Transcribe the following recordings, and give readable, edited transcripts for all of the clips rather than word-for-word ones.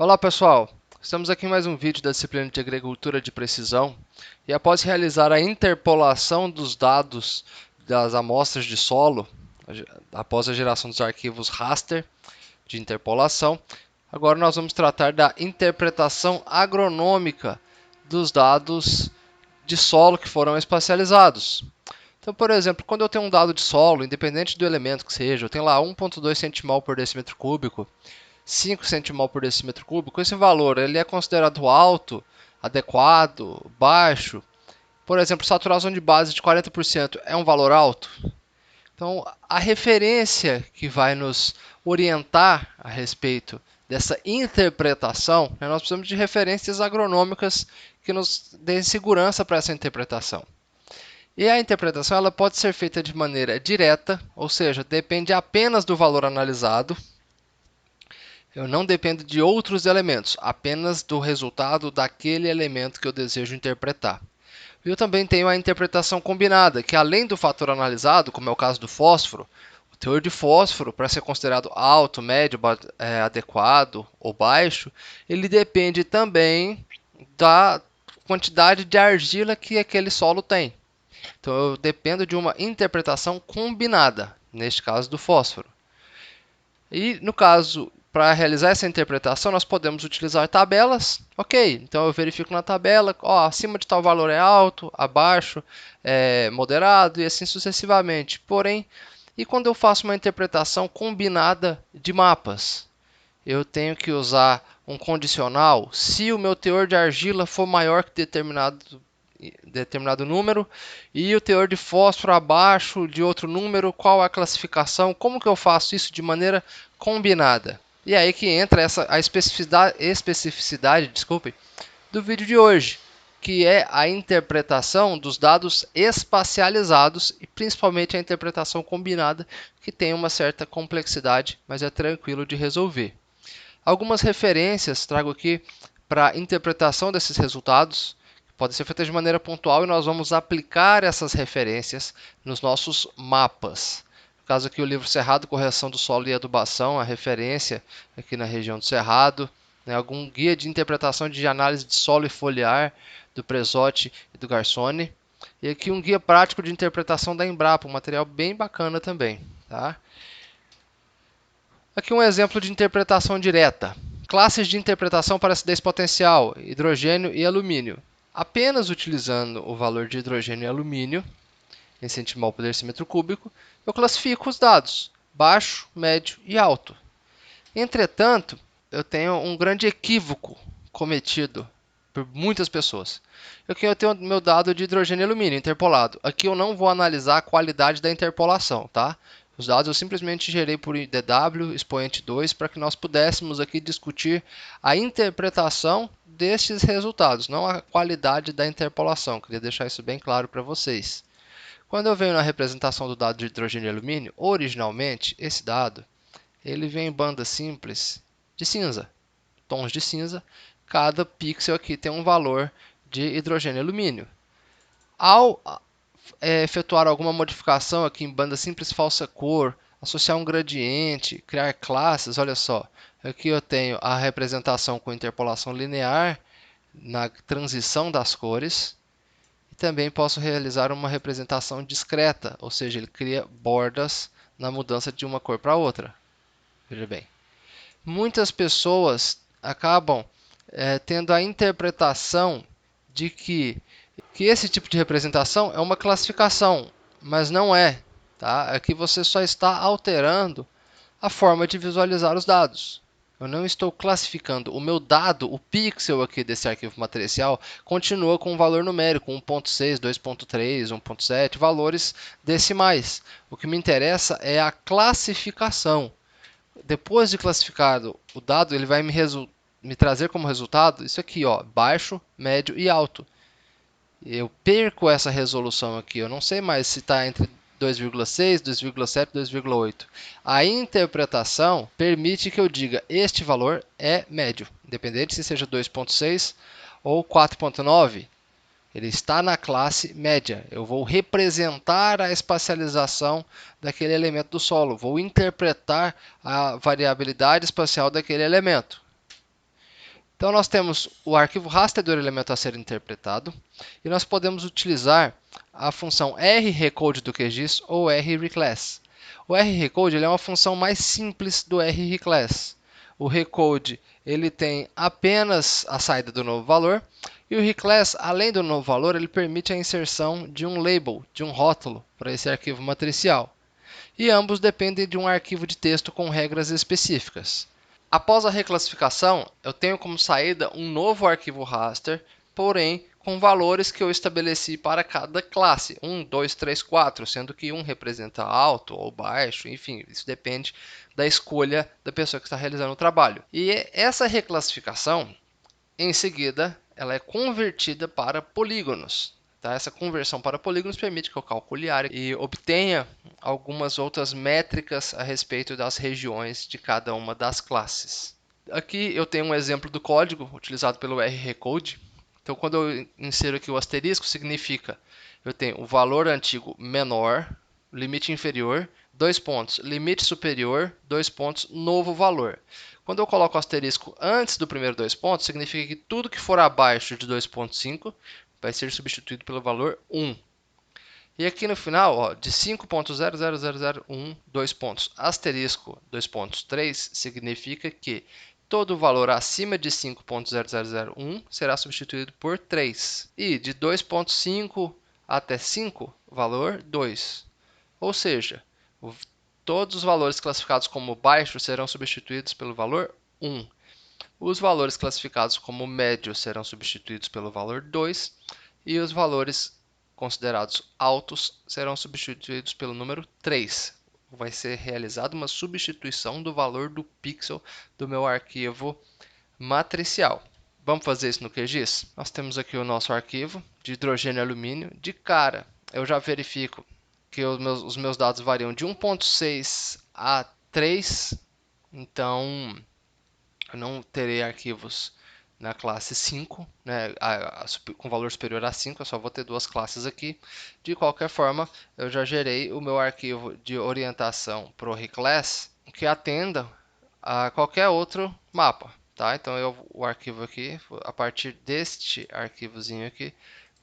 Olá pessoal, estamos aqui em mais um vídeo da disciplina de Agricultura de Precisão e após realizar a interpolação dos dados das amostras de solo, após a geração dos arquivos raster de interpolação, agora nós vamos tratar da interpretação agronômica dos dados de solo que foram espacializados. Então, por exemplo, quando eu tenho um dado de solo, independente do elemento que seja, eu tenho lá 1,2 centimol por decímetro cúbico, 5 centimol por decímetro cúbico, esse valor ele é considerado alto, adequado, baixo. Por exemplo, saturação de base de 40% é um valor alto. Então, a referência que vai nos orientar a respeito dessa interpretação, nós precisamos de referências agronômicas que nos deem segurança para essa interpretação. E a interpretação ela pode ser feita de maneira direta, ou seja, depende apenas do valor analisado. Eu não dependo de outros elementos, apenas do resultado daquele elemento que eu desejo interpretar. Eu também tenho a interpretação combinada, que além do fator analisado, como é o caso do fósforo, o teor de fósforo, para ser considerado alto, médio, adequado ou baixo, ele depende também da quantidade de argila que aquele solo tem. Então eu dependo de uma interpretação combinada, neste caso do fósforo. E no caso, para realizar essa interpretação, nós podemos utilizar tabelas. Ok, então eu verifico na tabela, ó, acima de tal valor é alto, abaixo é moderado e assim sucessivamente. Porém, e quando eu faço uma interpretação combinada de mapas? Eu tenho que usar um condicional se o meu teor de argila for maior que determinado número e o teor de fósforo abaixo de outro número, qual a classificação, como que eu faço isso de maneira combinada. E aí que entra a especificidade, desculpe, do vídeo de hoje, que é a interpretação dos dados espacializados e principalmente a interpretação combinada, que tem uma certa complexidade, mas é tranquilo de resolver. Algumas referências trago aqui para a interpretação desses resultados. Podem ser feitas de maneira pontual e nós vamos aplicar essas referências nos nossos mapas. No caso aqui o livro Cerrado, Correção do Solo e Adubação, a referência aqui na região do Cerrado, né, algum guia de interpretação de análise de solo e foliar do Presotti e do Garçoni. E aqui um guia prático de interpretação da Embrapa, um material bem bacana também. Tá? Aqui um exemplo de interpretação direta. Classes de interpretação para acidez potencial, hidrogênio e alumínio. Apenas utilizando o valor de hidrogênio e alumínio, em centimol por decímetro cúbico, eu classifico os dados, baixo, médio e alto. Entretanto, eu tenho um grande equívoco cometido por muitas pessoas. Aqui eu tenho meu dado de hidrogênio e alumínio interpolado. Aqui eu não vou analisar a qualidade da interpolação, tá? Os dados eu simplesmente gerei por DW, expoente 2, para que nós pudéssemos aqui discutir a interpretação destes resultados, não a qualidade da interpolação. Queria deixar isso bem claro para vocês. Quando eu venho na representação do dado de hidrogênio e alumínio, originalmente esse dado ele vem em banda simples de cinza, tons de cinza. Cada pixel aqui tem um valor de hidrogênio e alumínio. Ao efetuar alguma modificação aqui em banda simples falsa cor, associar um gradiente, criar classes, olha só. Aqui eu tenho a representação com interpolação linear na transição das cores. E também posso realizar uma representação discreta, ou seja, ele cria bordas na mudança de uma cor para outra. Veja bem. Muitas pessoas acabam tendo a interpretação de que esse tipo de representação é uma classificação, mas não é. Tá? Aqui você só está alterando a forma de visualizar os dados. Eu não estou classificando. O meu dado, o pixel aqui desse arquivo matricial, continua com um valor numérico, 1.6, 2.3, 1.7, valores decimais. O que me interessa é a classificação. Depois de classificado o dado, ele vai me trazer como resultado isso aqui, ó, baixo, médio e alto. Eu perco essa resolução aqui, eu não sei mais se está entre 2,6, 2,7, 2,8. A interpretação permite que eu diga este valor é médio, independente se seja 2,6 ou 4,9. Ele está na classe média. Eu vou representar a espacialização daquele elemento do solo. Vou interpretar a variabilidade espacial daquele elemento. Então nós temos o arquivo raster do elemento a ser interpretado e nós podemos utilizar a função rrecode do QGIS ou rreclass. O rrecode ele é uma função mais simples do rreclass. O recode ele tem apenas a saída do novo valor e o reclass, além do novo valor, ele permite a inserção de um label, de um rótulo para esse arquivo matricial. E ambos dependem de um arquivo de texto com regras específicas. Após a reclassificação, eu tenho como saída um novo arquivo raster, porém com valores que eu estabeleci para cada classe, 1, 2, 3, 4, sendo que 1 representa alto ou baixo, enfim, isso depende da escolha da pessoa que está realizando o trabalho. E essa reclassificação, em seguida, ela é convertida para polígonos. Tá? Essa conversão para polígonos permite que eu calcule área e obtenha algumas outras métricas a respeito das regiões de cada uma das classes. Aqui eu tenho um exemplo do código utilizado pelo rrecode. Então, quando eu insiro aqui o asterisco, significa eu tenho o valor antigo menor, limite inferior, 2 pontos, limite superior, 2 pontos, novo valor. Quando eu coloco o asterisco antes do primeiro 2 pontos, significa que tudo que for abaixo de 2,5 vai ser substituído pelo valor 1. E aqui no final, ó, de 5.00001, 2 pontos, asterisco, 2 pontos, 3, significa que todo valor acima de 5.0001 será substituído por 3. E de 2.5 até 5, valor 2. Ou seja, todos os valores classificados como baixos serão substituídos pelo valor 1. Os valores classificados como médios serão substituídos pelo valor 2 e os valores considerados altos serão substituídos pelo número 3. Vai ser realizada uma substituição do valor do pixel do meu arquivo matricial. Vamos fazer isso no QGIS? Nós temos aqui o nosso arquivo de hidrogênio e alumínio. De cara, eu já verifico que os meus dados variam de 1.6 a 3, então eu não terei arquivos na classe 5, né, com valor superior a 5, eu só vou ter duas classes aqui. De qualquer forma, eu já gerei o meu arquivo de orientação para o reclass que atenda a qualquer outro mapa. Tá? Então, o arquivo aqui, a partir deste arquivozinho aqui,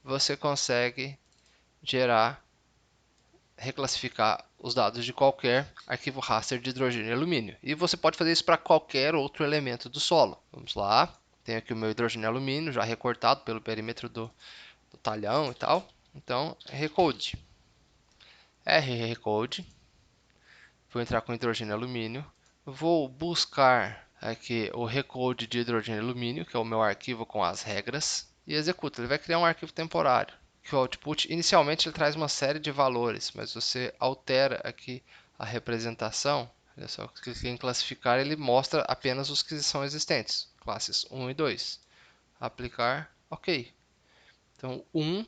você consegue gerar, reclassificar os dados de qualquer arquivo raster de hidrogênio e alumínio. E você pode fazer isso para qualquer outro elemento do solo. Vamos lá. Tenho aqui o meu hidrogênio e alumínio já recortado pelo perímetro do talhão e tal. Então, recode. rrecode. Vou entrar com hidrogênio e alumínio. Vou buscar aqui o recode de hidrogênio e alumínio, que é o meu arquivo com as regras. E executa. Ele vai criar um arquivo temporário. Que o output, inicialmente, ele traz uma série de valores, mas você altera aqui a representação. Olha só, cliquei em classificar, ele mostra apenas os que são existentes, classes 1 e 2. Aplicar, ok. Então, 1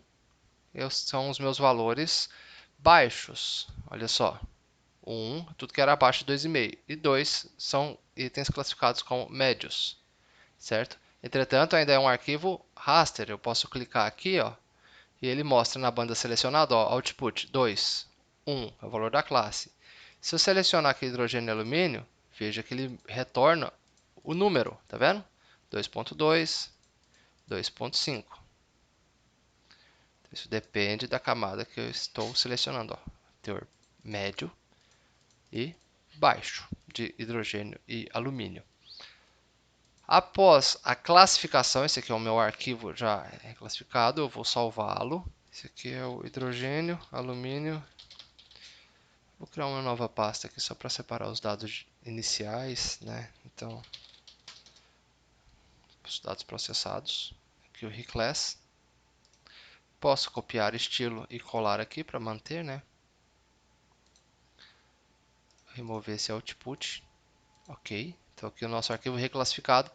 são os meus valores baixos, olha só. 1, tudo que era abaixo de 2,5. E 2 são itens classificados como médios, certo? Entretanto, ainda é um arquivo raster, eu posso clicar aqui, ó, e ele mostra na banda selecionada, ó, output 2, 1 é o valor da classe. Se eu selecionar aqui hidrogênio e alumínio, veja que ele retorna o número, tá vendo? 2.2, 2.5. Isso depende da camada que eu estou selecionando, ó, teor médio e baixo de hidrogênio e alumínio. Após a classificação, esse aqui é o meu arquivo já classificado, eu vou salvá-lo. Esse aqui é o hidrogênio, alumínio. Vou criar uma nova pasta aqui só para separar os dados iniciais, né? Então, os dados processados. Aqui o reclass. Posso copiar estilo e colar aqui para manter, né? Remover esse output. Ok. Então aqui o nosso arquivo reclassificado.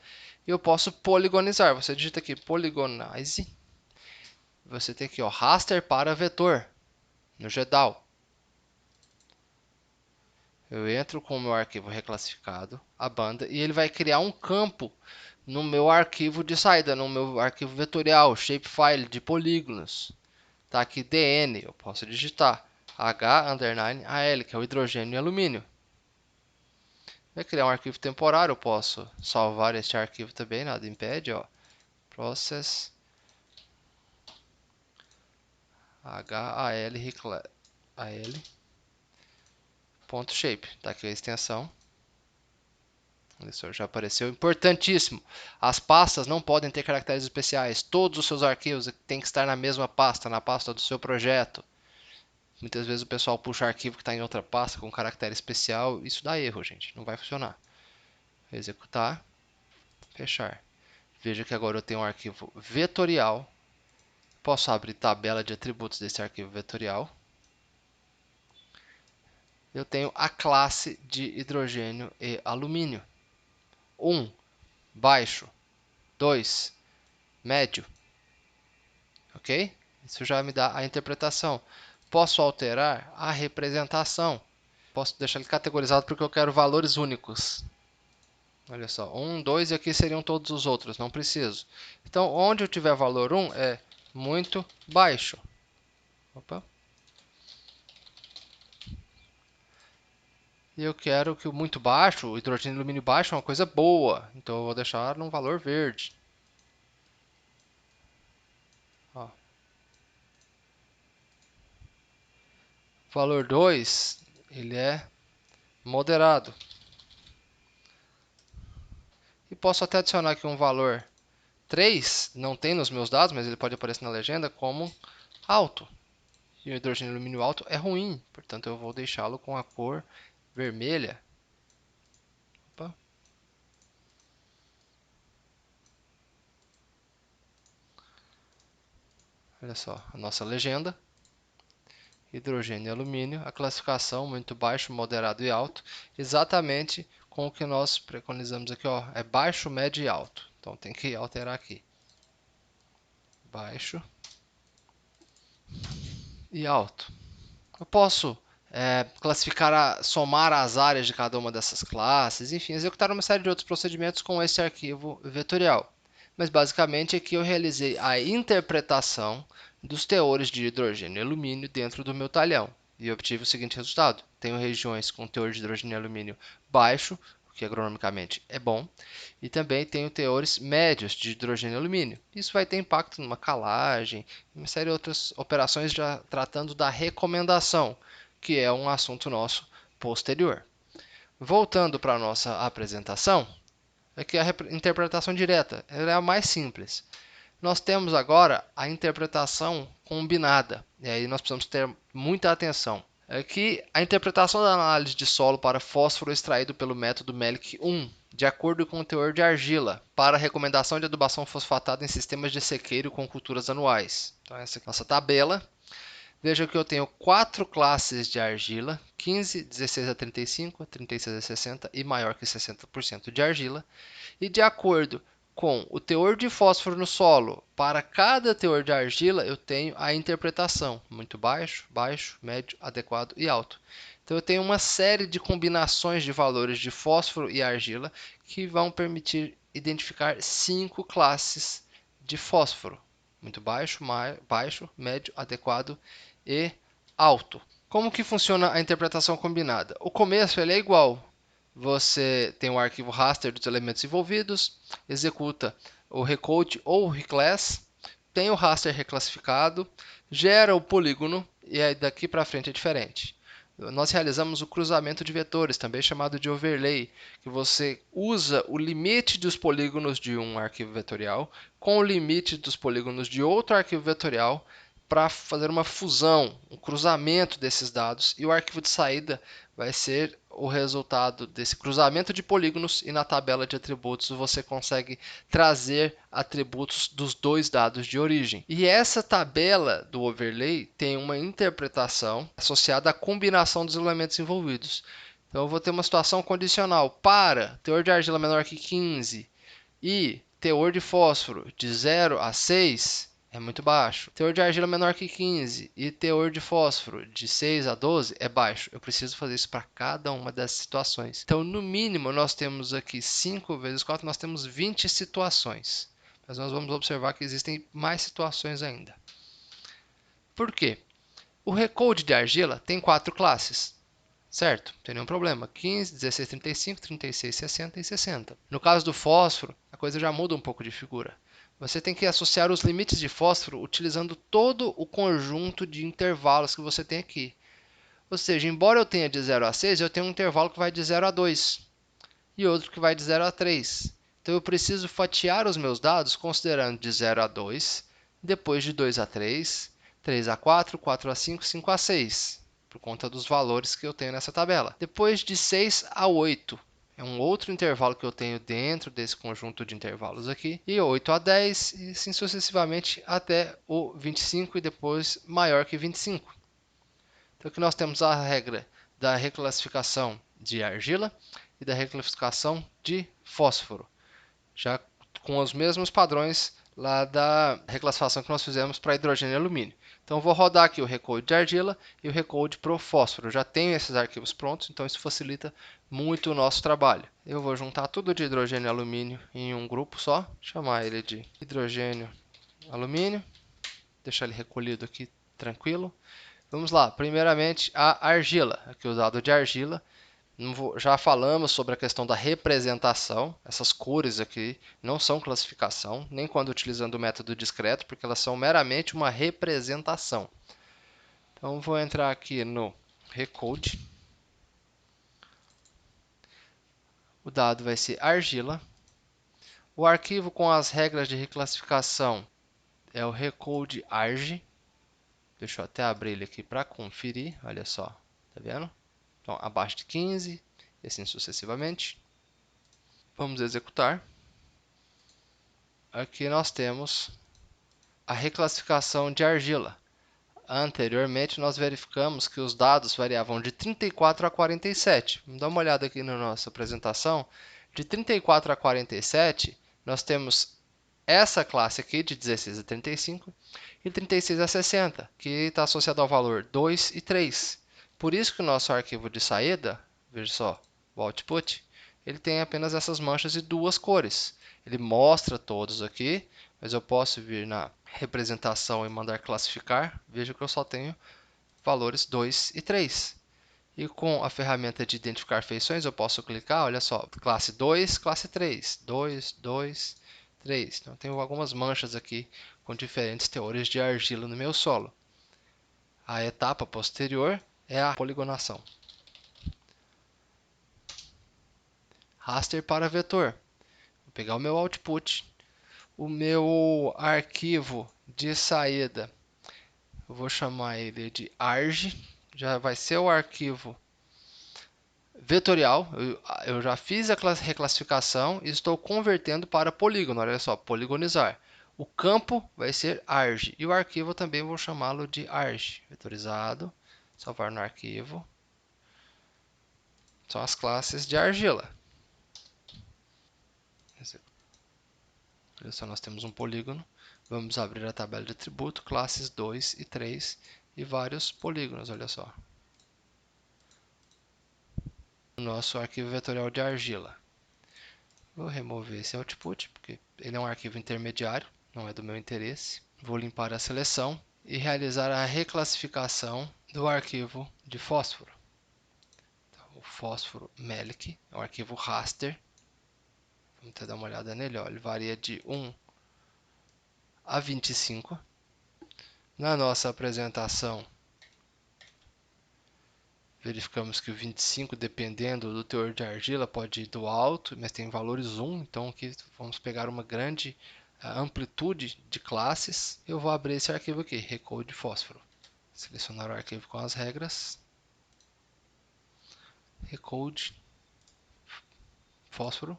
E eu posso poligonizar. Você digita aqui polygonize. Você tem aqui, ó, raster para vetor no GEDAL. Eu entro com o meu arquivo reclassificado, a banda, e ele vai criar um campo no meu arquivo de saída, no meu arquivo vetorial, shapefile de polígonos. Tá aqui DN, eu posso digitar H_AL, que é o hidrogênio e alumínio. Vai criar um arquivo temporário, eu posso salvar este arquivo também, nada impede, ó. Process HAL.shape. Tá aqui a extensão. Isso já apareceu. Importantíssimo. As pastas não podem ter caracteres especiais. Todos os seus arquivos têm que estar na mesma pasta, na pasta do seu projeto. Muitas vezes o pessoal puxa arquivo que está em outra pasta com caractere especial. Isso dá erro, gente. Não vai funcionar. Executar. Fechar. Veja que agora eu tenho um arquivo vetorial. Posso abrir tabela de atributos desse arquivo vetorial. Eu tenho a classe de hidrogênio e alumínio. 1, baixo. 2, médio. Ok? Isso já me dá a interpretação. Posso alterar a representação. Posso deixar ele categorizado porque eu quero valores únicos. Olha só, 1, 2 e aqui seriam todos os outros, não preciso. Então, onde eu tiver valor 1 é muito baixo. Opa. E eu quero que o muito baixo, o hidrogênio e alumínio baixo, é uma coisa boa. Então, eu vou deixar num valor verde. Ó. Valor 2, ele é moderado. E posso até adicionar aqui um valor 3, não tem nos meus dados, mas ele pode aparecer na legenda como alto. E o hidrogênio e alumínio alto é ruim, portanto eu vou deixá-lo com a cor vermelha. Opa. Olha só, a nossa legenda. Hidrogênio e alumínio, a classificação muito baixo, moderado e alto, exatamente com o que nós preconizamos aqui, ó, é baixo, médio e alto. Então tem que alterar aqui. Baixo e alto. Eu posso classificar, somar as áreas de cada uma dessas classes, enfim, executar uma série de outros procedimentos com esse arquivo vetorial. Mas basicamente aqui eu realizei a interpretação dos teores de hidrogênio e alumínio dentro do meu talhão e obtive o seguinte resultado. Tenho regiões com teor de hidrogênio e alumínio baixo, o que agronomicamente é bom, e também tenho teores médios de hidrogênio e alumínio. Isso vai ter impacto numa calagem, uma série de outras operações já tratando da recomendação, que é um assunto nosso posterior. Voltando para a nossa apresentação, aqui a interpretação direta, ela é a mais simples. Nós temos agora a interpretação combinada, e aí nós precisamos ter muita atenção. Aqui, a interpretação da análise de solo para fósforo extraído pelo método Melick 1, de acordo com o teor de argila, para a recomendação de adubação fosfatada em sistemas de sequeiro com culturas anuais. Então, essa aqui é a nossa tabela. Veja que eu tenho 4 classes de argila, 15, 16 a 35, 36 a 60 e maior que 60% de argila. E de acordo com o teor de fósforo no solo, para cada teor de argila eu tenho a interpretação, muito baixo, baixo, médio, adequado e alto. Então eu tenho uma série de combinações de valores de fósforo e argila que vão permitir identificar 5 classes de fósforo, muito baixo, baixo, médio, adequado e alto. Como que funciona a interpretação combinada? O começo ele é igual. Você tem o arquivo raster dos elementos envolvidos, executa o recode ou o reclass, tem o raster reclassificado, gera o polígono e aí daqui para frente é diferente. Nós realizamos o cruzamento de vetores, também chamado de overlay, que você usa o limite dos polígonos de um arquivo vetorial com o limite dos polígonos de outro arquivo vetorial para fazer uma fusão, um cruzamento desses dados, e o arquivo de saída vai ser o resultado desse cruzamento de polígonos, e na tabela de atributos você consegue trazer atributos dos dois dados de origem. E essa tabela do overlay tem uma interpretação associada à combinação dos elementos envolvidos. Então eu vou ter uma situação condicional para teor de argila menor que 15 e teor de fósforo de 0 a 6, é muito baixo. Teor de argila menor que 15 e teor de fósforo de 6 a 12 é baixo. Eu preciso fazer isso para cada uma dessas situações. Então, no mínimo, nós temos aqui 5 vezes 4, nós temos 20 situações. Mas nós vamos observar que existem mais situações ainda. Por quê? O recode de argila tem 4 classes. certo? Não tem nenhum problema. 15, 16, 35, 36, 60 e 60. No caso do fósforo, a coisa já muda um pouco de figura. Você tem que associar os limites de fósforo utilizando todo o conjunto de intervalos que você tem aqui. Ou seja, embora eu tenha de 0 a 6, eu tenho um intervalo que vai de 0 a 2 e outro que vai de 0 a 3. Então eu preciso fatiar os meus dados considerando de 0 a 2, depois de 2 a 3, 3 a 4, 4 a 5, 5 a 6, por conta dos valores que eu tenho nessa tabela. Depois de 6 a 8, é um outro intervalo que eu tenho dentro desse conjunto de intervalos aqui. E 8 a 10, e assim sucessivamente até o 25 e depois maior que 25. Então aqui nós temos a regra da reclassificação de argila e da reclassificação de fósforo, já com os mesmos padrões lá da reclassificação que nós fizemos para hidrogênio e alumínio. Então, eu vou rodar aqui o recode de argila e o recode para o fósforo. Eu já tenho esses arquivos prontos, então isso facilita muito o nosso trabalho. Eu vou juntar tudo de hidrogênio e alumínio em um grupo só, chamar ele de hidrogênio alumínio, deixar ele recolhido aqui tranquilo. Vamos lá, primeiramente a argila, aqui o dado de argila. Já falamos sobre a questão da representação. Essas cores aqui não são classificação, nem quando utilizando o método discreto, porque elas são meramente uma representação. Então, vou entrar aqui no Recode. O dado vai ser argila. O arquivo com as regras de reclassificação é o Recode Arg. Deixa eu até abrir ele aqui para conferir. Olha só, tá vendo? Então, abaixo de 15 e assim sucessivamente. Vamos executar. Aqui nós temos a reclassificação de argila. Anteriormente, nós verificamos que os dados variavam de 34 a 47. Vamos dar uma olhada aqui na nossa apresentação. De 34 a 47, nós temos essa classe aqui de 16 a 35 e 36 a 60, que está associado ao valor 2 e 3. Por isso que o nosso arquivo de saída, veja só, o output, ele tem apenas essas manchas de duas cores. Ele mostra todos aqui, mas eu posso vir na representação e mandar classificar. Veja que eu só tenho valores 2 e 3. E com a ferramenta de identificar feições, eu posso clicar, olha só, classe 2, classe 3, 2, 2, 3. Então, eu tenho algumas manchas aqui com diferentes teores de argila no meu solo. A etapa posterior é a poligonação. Raster para vetor. Vou pegar o meu output, o meu arquivo de saída, eu vou chamar ele de arg, já vai ser o arquivo vetorial. Eu já fiz a reclassificação e estou convertendo para polígono. Olha só, poligonizar. O campo vai ser arg e o arquivo também vou chamá-lo de arg. Vetorizado, salvar no arquivo. São as classes de argila. Olha só, nós temos um polígono. Vamos abrir a tabela de atributo, classes 2 e 3 e vários polígonos, olha só. O nosso arquivo vetorial de argila. Vou remover esse output, porque ele é um arquivo intermediário, não é do meu interesse. Vou limpar a seleção e realizar a reclassificação do arquivo de fósforo. Então, o fósforo melic é um arquivo raster. Vamos até dar uma olhada nele, ó. Ele varia de 1 a 25. Na nossa apresentação, verificamos que o 25, dependendo do teor de argila, pode ir do alto, mas tem valores 1, então aqui vamos pegar uma grande amplitude de classes. Eu vou abrir esse arquivo aqui, recode fósforo. Selecionar o arquivo com as regras. Recode fósforo.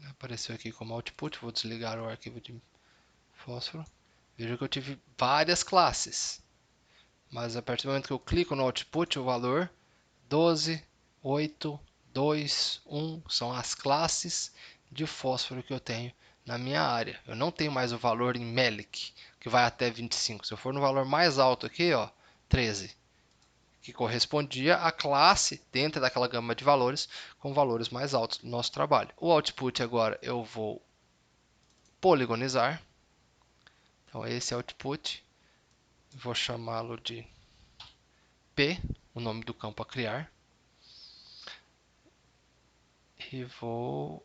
Apareceu aqui como output, vou desligar o arquivo de fósforo. Veja que eu tive várias classes, mas a partir do momento que eu clico no output, o valor 12, 8, 2, 1 são as classes de fósforo que eu tenho na minha área. Eu não tenho mais o valor em melic, que vai até 25. Se eu for no valor mais alto aqui, ó, 13, que correspondia à classe dentro daquela gama de valores com valores mais altos do nosso trabalho. O output agora eu vou poligonizar. Então esse output, vou chamá-lo de P, o nome do campo a criar. E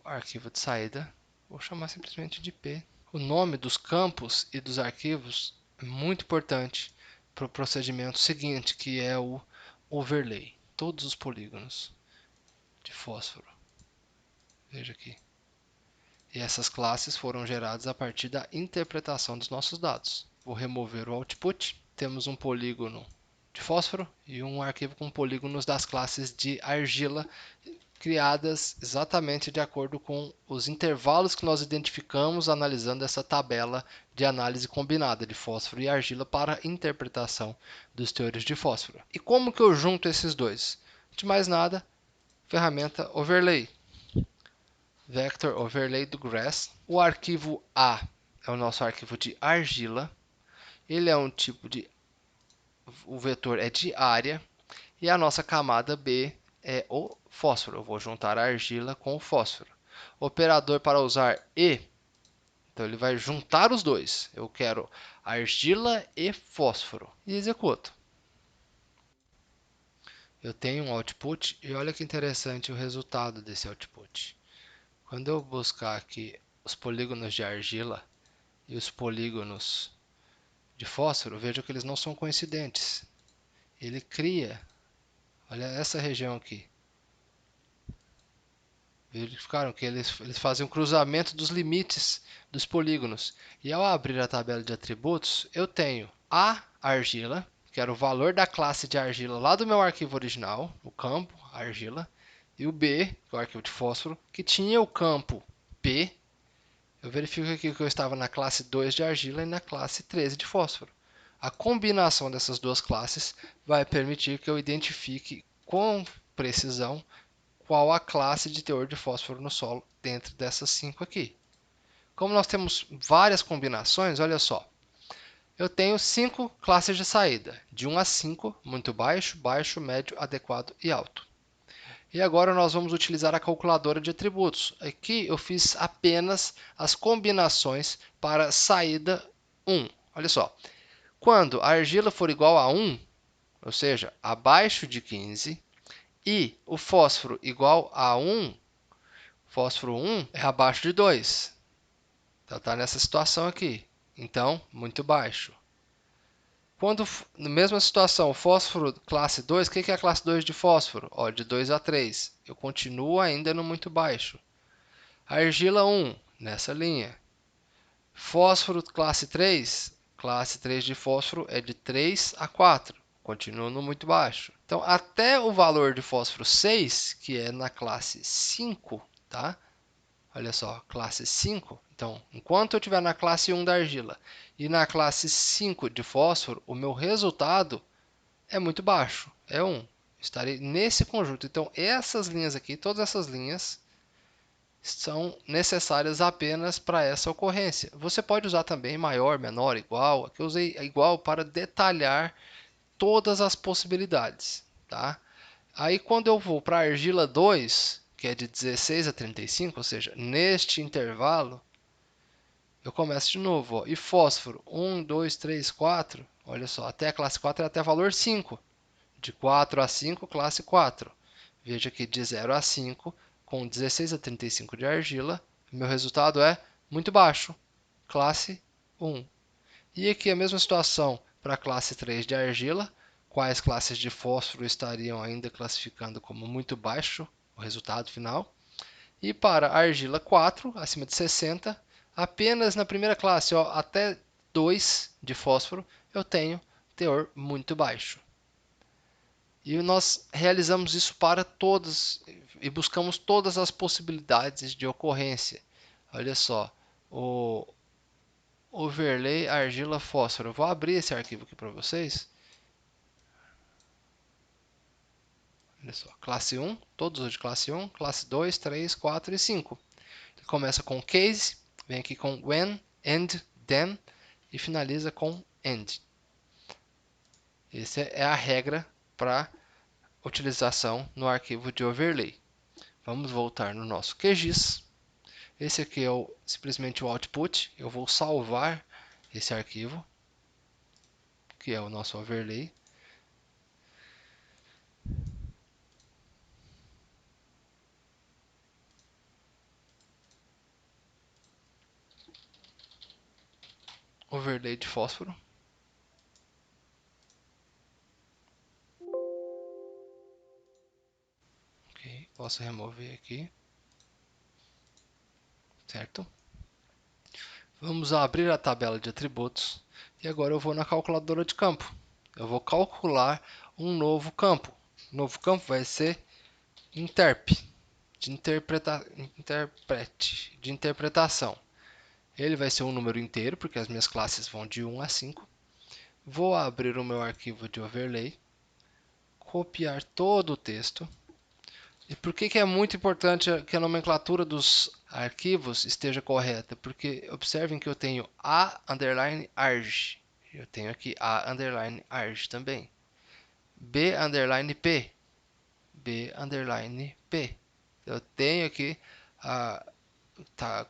arquivo de saída, vou chamar simplesmente de P. O nome dos campos e dos arquivos é muito importante para o procedimento seguinte, que é o overlay. Todos os polígonos de fósforo. Veja aqui. E essas classes foram geradas a partir da interpretação dos nossos dados. Vou remover o output. Temos um polígono de fósforo e um arquivo com polígonos das classes de argila, criadas exatamente de acordo com os intervalos que nós identificamos analisando essa tabela de análise combinada de fósforo e argila para interpretação dos teores de fósforo. E como que eu junto esses dois? De mais nada, ferramenta Overlay. Vector Overlay do Grass. O arquivo A é o nosso arquivo de argila. Ele é um tipo de... O vetor é de área. E a nossa camada B é o fósforo. Eu vou juntar a argila com o fósforo. Operador para usar E. Então ele vai juntar os dois. Eu quero argila e fósforo. E executo. Eu tenho um output e olha que interessante o resultado desse output. Quando eu buscar aqui os polígonos de argila e os polígonos de fósforo, veja que eles não são coincidentes. Ele cria, olha essa região aqui. Verificaram que eles fazem um cruzamento dos limites dos polígonos. E ao abrir a tabela de atributos, eu tenho a argila, que era o valor da classe de argila lá do meu arquivo original, o campo argila, e o B, que é o arquivo de fósforo, que tinha o campo P. Eu verifico aqui que eu estava na classe 2 de argila e na classe 13 de fósforo. A combinação dessas duas classes vai permitir que eu identifique com precisão qual a classe de teor de fósforo no solo dentro dessas 5 aqui. Como nós temos várias combinações, olha só. Eu tenho 5 classes de saída, de 1 a 5, muito baixo, baixo, médio, adequado e alto. E agora nós vamos utilizar a calculadora de atributos. Aqui eu fiz apenas as combinações para saída 1. Olha só, quando a argila for igual a 1, ou seja, abaixo de 15, e o fósforo igual a 1, fósforo 1 é abaixo de 2. Então está nessa situação aqui. Então, muito baixo. Quando, na mesma situação, o fósforo classe 2, o que é a classe 2 de fósforo? Ó, de 2 a 3. Eu continuo ainda no muito baixo. Argila 1, nessa linha. Fósforo classe 3 de fósforo é de 3 a 4. Continuo no muito baixo. Então, até o valor de fósforo 6, que é na classe 5, tá? Olha só, classe 5. Então, enquanto eu estiver na classe 1 da argila e na classe 5 de fósforo, o meu resultado é muito baixo, é 1. Estarei nesse conjunto. Então, essas linhas aqui, todas essas linhas, são necessárias apenas para essa ocorrência. Você pode usar também maior, menor, igual. Aqui eu usei igual para detalhar todas as possibilidades. Tá? Aí, quando eu vou para a argila 2, que é de 16 a 35, ou seja, neste intervalo, eu começo de novo. Ó, e fósforo, 1, 2, 3, 4, olha só, até a classe 4 é até valor 5. De 4 a 5, classe 4. Veja que de 0 a 5, com 16 a 35 de argila, meu resultado é muito baixo, classe 1. E aqui a mesma situação para a classe 3 de argila, quais classes de fósforo estariam ainda classificando como muito baixo o resultado final. E para a argila 4, acima de 60, apenas na primeira classe, ó, até 2 de fósforo, eu tenho teor muito baixo. E nós realizamos isso para todas e buscamos todas as possibilidades de ocorrência. Olha só, o overlay argila fósforo. Eu vou abrir esse arquivo aqui para vocês. Olha só, classe 1, todos os de classe 1, classe 2, 3, 4 e 5. Ele começa com case, vem aqui com when, and, then e finaliza com end. Essa é a regra para utilização no arquivo de overlay. Vamos voltar no nosso QGIS. Esse aqui é simplesmente o output. Eu vou salvar esse arquivo, que é o nosso overlay. overlay de fósforo. Ok, posso remover aqui, certo? Vamos abrir a tabela de atributos e agora eu vou na calculadora de campo. Eu vou calcular um novo campo. O novo campo vai ser interp, de interpretação. Ele vai ser um número inteiro, porque as minhas classes vão de 1 a 5. Vou abrir o meu arquivo de overlay, copiar todo o texto. E por que é muito importante que a nomenclatura dos arquivos esteja correta? Porque observem que eu tenho a_arg. Eu tenho aqui a_arg também. b_p. b_p. Eu tenho aqui a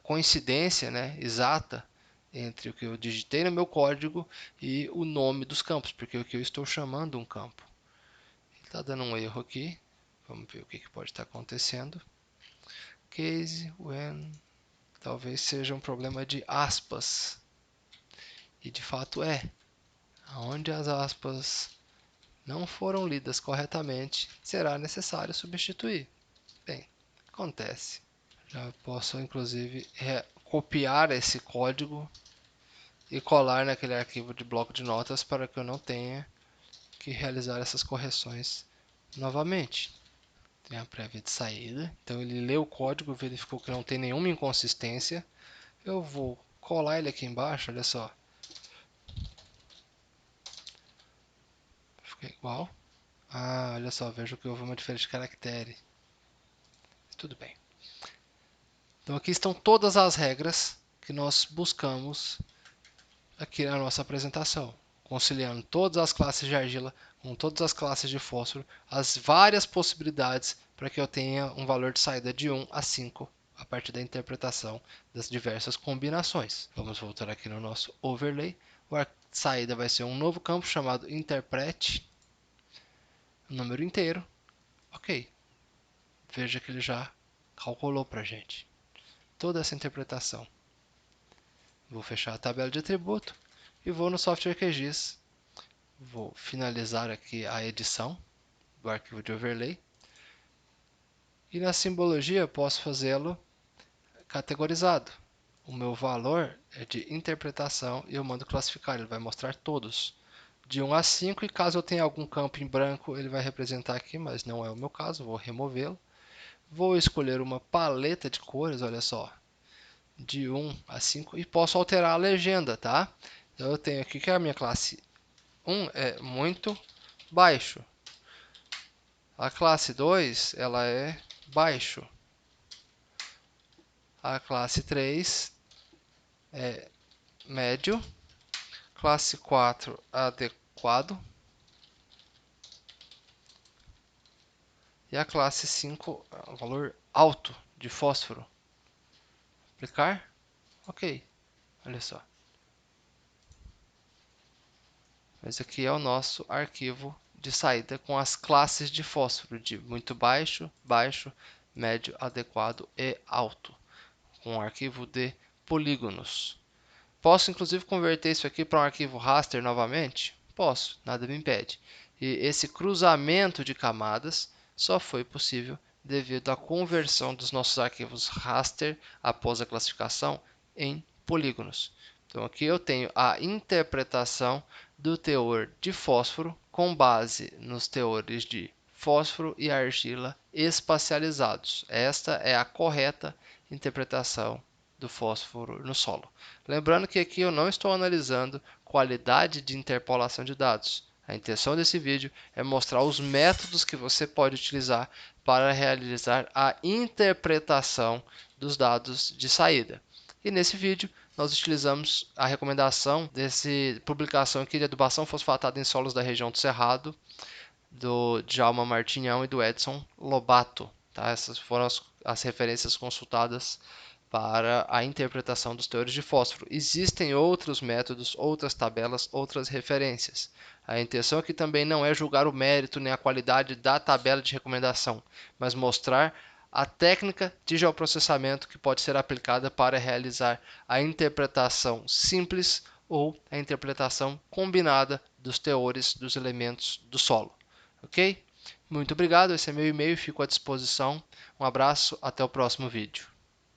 coincidência, né, exata entre o que eu digitei no meu código e o nome dos campos, porque o que eu estou chamando um campo. Está dando um erro aqui. Vamos ver o que pode estar acontecendo. Case when, talvez seja um problema de aspas. E de fato é. Onde as aspas não foram lidas corretamente, será necessário substituir. Bem, acontece. Já posso inclusive copiar esse código e colar naquele arquivo de bloco de notas para que eu não tenha que realizar essas correções novamente. Tem a prévia de saída, então ele leu o código, verificou que não tem nenhuma inconsistência. Eu vou colar ele aqui embaixo, olha só. Fica igual. Ah, olha só, vejo que houve uma diferença de caractere. Tudo bem. Então aqui estão todas as regras que nós buscamos aqui na nossa apresentação, conciliando todas as classes de argila com todas as classes de fósforo, as várias possibilidades para que eu tenha um valor de saída de 1 a 5 a partir da interpretação das diversas combinações. Vamos voltar aqui no nosso overlay. A saída vai ser um novo campo chamado interpret, um número inteiro. Ok, veja que ele já calculou para a gente toda essa interpretação. Vou fechar a tabela de atributo e vou no Software QGIS. Vou finalizar aqui a edição do arquivo de overlay. E na simbologia posso fazê-lo categorizado. O meu valor é de interpretação e eu mando classificar. Ele vai mostrar todos, de 1 a 5. E caso eu tenha algum campo em branco, ele vai representar aqui, mas não é o meu caso. Vou removê-lo. Vou escolher uma paleta de cores, olha só, de 1 a 5. E posso alterar a legenda, tá? Então eu tenho aqui que a minha classe 1 é muito baixo. A classe 2 ela é baixo. A classe 3 é médio. Classe 4 adequado. E a classe 5 é um valor alto de fósforo. Aplicar? Ok. Olha só. Esse aqui é o nosso arquivo de saída com as classes de fósforo de muito baixo, baixo, médio, adequado e alto, com um arquivo de polígonos. Posso inclusive converter isso aqui para um arquivo raster novamente? Posso, nada me impede. E esse cruzamento de camadas só foi possível devido à conversão dos nossos arquivos raster após a classificação em polígonos. Então aqui eu tenho a interpretação do teor de fósforo com base nos teores de fósforo e argila espacializados. Esta é a correta interpretação do fósforo no solo. Lembrando que aqui eu não estou analisando qualidade de interpolação de dados. A intenção desse vídeo é mostrar os métodos que você pode utilizar para realizar a interpretação dos dados de saída. E nesse vídeo nós utilizamos a recomendação dessa publicação aqui de adubação fosfatada em solos da região do Cerrado, do Djalma Martinhão e do Edson Lobato. Tá? Essas foram as referências consultadas para a interpretação dos teores de fósforo. Existem outros métodos, outras tabelas, outras referências. A intenção aqui também não é julgar o mérito nem a qualidade da tabela de recomendação, mas mostrar a técnica de geoprocessamento que pode ser aplicada para realizar a interpretação simples ou a interpretação combinada dos teores dos elementos do solo. Ok? Muito obrigado, esse é meu e-mail, fico à disposição. Um abraço, até o próximo vídeo.